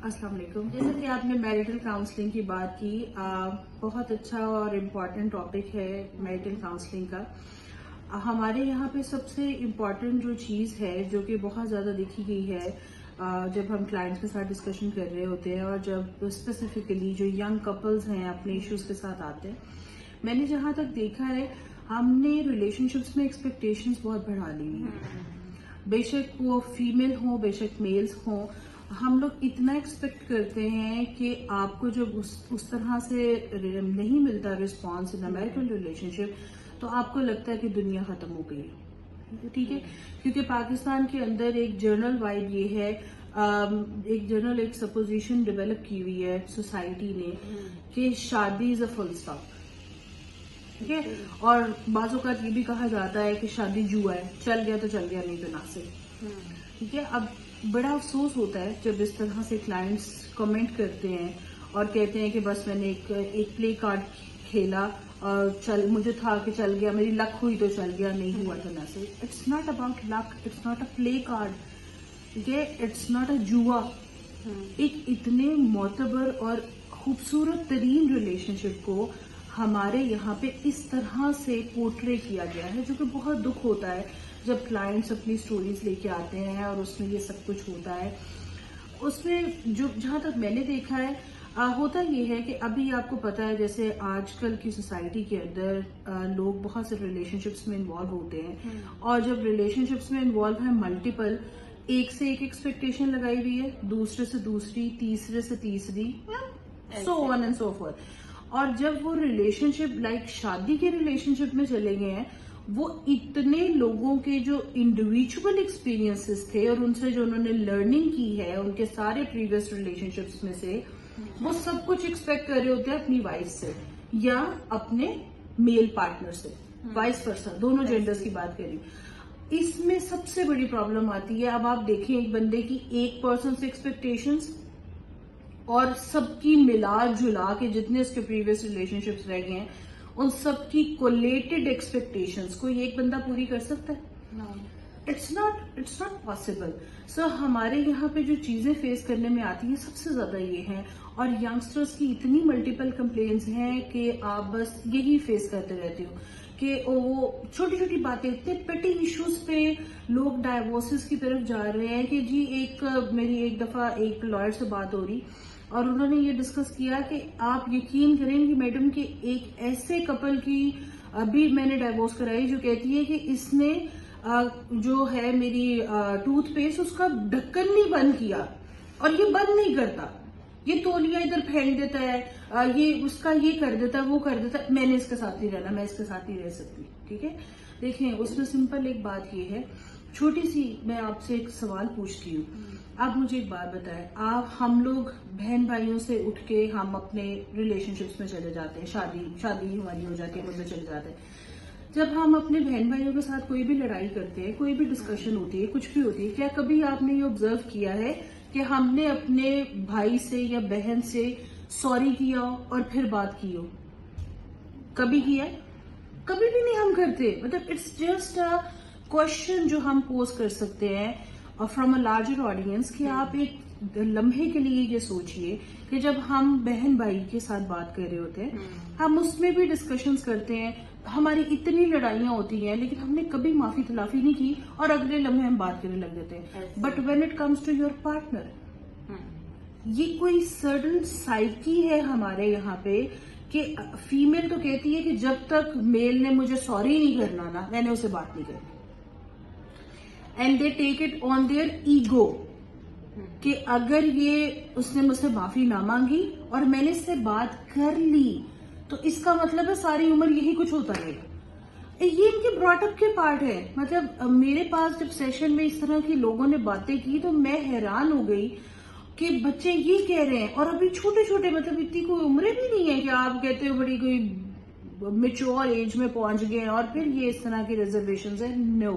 अस्सलाम वालेकुम। जैसे कि आपने मैरिटल काउंसलिंग की बात की, बहुत अच्छा और इम्पॉर्टेंट टॉपिक है मैरिटल काउंसलिंग का। हमारे यहाँ पे सबसे इम्पॉर्टेंट जो चीज़ है जो कि बहुत ज़्यादा देखी गई है जब हम क्लाइंट्स के साथ डिस्कशन कर रहे होते हैं और जब स्पेसिफिकली जो यंग कपल्स हैं अपने इश्यूज के साथ आते हैं, मैंने जहाँ तक देखा है हमने रिलेशनशिप्स में एक्सपेक्टेशंस बहुत बढ़ा ली हैं। बेशक वो फीमेल हो बेशक मेल्स हो, हम लोग इतना एक्सपेक्ट करते हैं कि आपको जब उस तरह से नहीं मिलता response in a marital relationship तो आपको लगता है कि दुनिया खत्म हो गई है। ठीक है, क्योंकि पाकिस्तान के अंदर एक जनरल वाइब ये है, एक सपोजिशन डेवलप की हुई है सोसाइटी ने कि शादी इज अ फुल स्टॉप। ठीक है, और बाज़ औक़ात ये भी कहा जाता है कि शादी जुआ है, चल गया तो चल गया, नहीं तो नासिब। ठीक है, अब बड़ा अफसोस होता है जब इस तरह से क्लाइंट्स कमेंट करते हैं और कहते हैं कि बस मैंने एक प्ले कार्ड खेला और मुझे था कि चल गया, मेरी लक हुई तो चल गया, नहीं हुआ तो नासिब। It's not about luck, it's not a play card, ठीक है, इट्स नॉट अ जुआ। एक इतने मोतबर और खूबसूरत तरीन रिलेशनशिप को हमारे यहाँ पे इस तरह से पोर्ट्रे किया गया है, जो कि बहुत दुख होता है जब क्लाइंट्स अपनी स्टोरीज लेके आते हैं और उसमें ये सब कुछ होता है। उसमें जो जहाँ तक मैंने देखा है होता ये है कि अभी आपको पता है जैसे आजकल की सोसाइटी के अंदर लोग बहुत से रिलेशनशिप्स में इन्वॉल्व होते हैं और जब रिलेशनशिप्स में इन्वॉल्व है मल्टीपल, एक से एक एक्सपेक्टेशन लगाई हुई है, दूसरे से दूसरी, तीसरे से तीसरी, so on and so fourth. और जब वो रिलेशनशिप लाइक शादी के रिलेशनशिप में चले गए हैं, वो इतने लोगों के जो इंडिविजुअल एक्सपीरियंसेस थे और उनसे जो उन्होंने लर्निंग की है उनके सारे प्रीवियस रिलेशनशिप्स में से, वो सब कुछ एक्सपेक्ट कर रहे होते हैं अपनी वाइफ से या अपने मेल पार्टनर से, वाइस वर्सा, दोनों जेंडर्स की बात करें। इसमें सबसे बड़ी प्रॉब्लम आती है, अब आप देखें एक बंदे की एक पर्सन से एक्सपेक्टेशंस और सबकी मिला जुला के जितने उसके प्रीवियस रिलेशनशिप्स रह गए हैं उन सबकी कोलेटेड एक्सपेक्टेशंस को एक बंदा पूरी कर सकता है? It's not possible. सो हमारे यहाँ पे जो चीजें फेस करने में आती हैं सबसे ज्यादा ये हैं, और यंगस्टर्स की इतनी मल्टीपल कंप्लेंट्स हैं कि आप बस यही फेस करते रहते हो कि वो छोटी छोटी बातें, इतने पेटी इश्यूज पे लोग डाइवोर्सेस की तरफ जा रहे हैं कि जी मेरी एक दफा एक लॉयर से बात हो रही और उन्होंने ये डिस्कस किया कि आप यकीन करेंगे मैडम कि एक ऐसे कपल की अभी मैंने डाइवोर्स कराई जो कहती है कि इसने जो है मेरी टूथपेस्ट उसका ढक्कन नहीं बंद किया और ये बंद नहीं करता, ये तौलिया इधर फेंक देता है, ये उसका ये कर देता है, वो कर देता है, मैंने इसके साथ नहीं रहना, मैं इसके साथ नहीं रह सकती। ठीक है, देखें उसमें सिंपल एक बात ये है, छोटी सी मैं आपसे एक सवाल पूछती हूँ, आप मुझे एक बात बताएं, हम लोग बहन भाइयों से उठ के हम अपने रिलेशनशिप्स में चले जाते हैं, शादी हमारी हो जाती है, उसमें चले जाते हैं। जब हम अपने बहन भाइयों के साथ कोई भी लड़ाई करते हैं, कोई भी डिस्कशन होती है, कुछ भी होती है, क्या कभी आपने ये ऑब्जर्व किया है कि हमने अपने भाई से या बहन से सॉरी किया और फिर बात की हो? कभी किया? कभी भी नहीं हम करते। मतलब इट्स जस्ट अ क्वेश्चन जो हम पोज कर सकते हैं और फ्रॉम अ लार्जर ऑडियंस कि आप एक लम्हे के लिए ये सोचिए कि जब हम बहन भाई के साथ बात कर रहे होते हैं, हम उसमें भी डिस्कशंस करते हैं, हमारी इतनी लड़ाइयां होती हैं लेकिन हमने कभी माफी तलाफी नहीं की और अगले लम्हे हम बात करने लग जाते हैं। But when it comes to your partner, ये कोई सर्टन साइकी है हमारे यहाँ पे कि फीमेल तो कहती है कि जब तक मेल ने मुझे सॉरी नहीं करना ना, मैंने उसे बात नहीं करनी, and they take it on their ego कि अगर उसने मुझसे माफी ना मांगी और मैंने इससे बात कर ली तो इसका मतलब है सारी उम्र यही कुछ होता रहेगा। ये इनके ब्रॉटअप के पार्ट है। मतलब मेरे पास जब सेशन में इस तरह की लोगों ने बातें की तो मैं हैरान हो गई कि बच्चे ये कह रहे हैं और अभी छोटे छोटे, मतलब इतनी कोई उम्र भी नहीं है कि आप कहते हो बड़ी कोई मेच्योर एज में पहुंच गए और फिर ये इस तरह की रिजर्वेशंस है। नो,